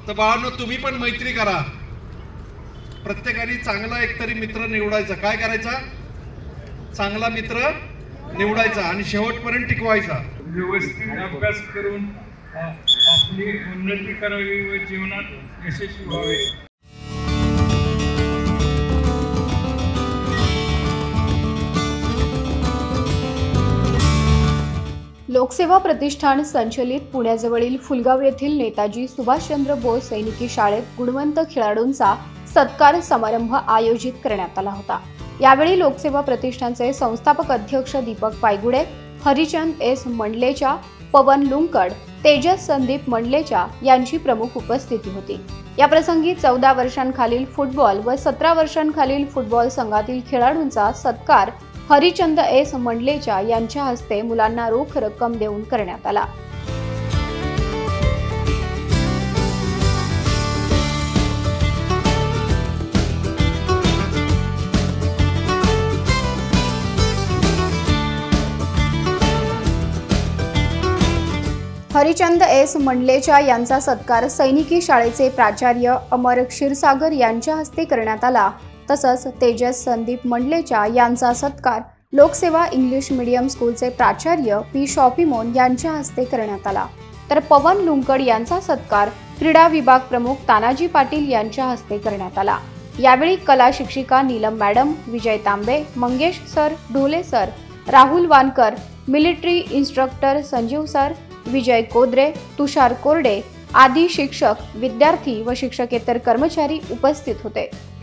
तर बाळांनो, तुम्ही पण मैत्री करा. प्रत्येकाने चांगला एकतरी मित्र निवडायचा. काय करायचा? चांगला मित्र निवडायचा आणि शेवटपर्यंत टिकवायचा. व्यवस्थित अभ्यास करून आपली उन्नती करावी व जीवनात यशस्वी व्हावे. लोकसेवा प्रतिष्ठान संचलित पुण्याजवळील फुलगाव येथील नेताजी सुभाषचंद्र बोस सैनिकी शाळेत गुणवंत खेळाडूंचा सत्कार समारंभ आयोजित करण्यात आला होता. यावेळी लोकसेवा प्रतिष्ठानचे संस्थापक अध्यक्ष दीपक पायगुडे, हरिचंद एस मंडलेचा, पवन लुंकड, तेजस संदीप मंडलेचा यांची प्रमुख उपस्थिती होती. या प्रसंगी 14 वर्षांखालील फुटबॉल व 17 वर्षांखालील फुटबॉल संघातील खेळाडूंचा सत्कार हरिचंद एस मंडलेचा यांच्या हस्ते मुलांना रोख रक्कम देऊन करण्यात आला. हरिचंद एस मंडलेचा यांचा सत्कार सैनिकी शाळेचे प्राचार्य अमर क्षीरसागर यांच्या हस्ते करण्यात आला. तसंच तेजस संदीप मंडलेचा यांचा सत्कार लोकसेवा इंग्लिश मीडियम स्कूलचे प्राचार्य पी शॉपीमोन यांच्या हस्ते करण्यात आला. तर पवन लुंकड यांचा सत्कार क्रीडा विभाग प्रमुख तानाजी पाटील यांच्या हस्ते करण्यात आला. यावेळी कला शिक्षिका Neelam madam, Vijay Tambe, Mangesh sir, Dhole sir, Rahul Wankar, military instructor Sanjeev sir, Vijay Kodre, Tushar Korde आदी शिक्षक, विद्यार्थी व शिक्षकेतर कर्मचारी उपस्थित होते.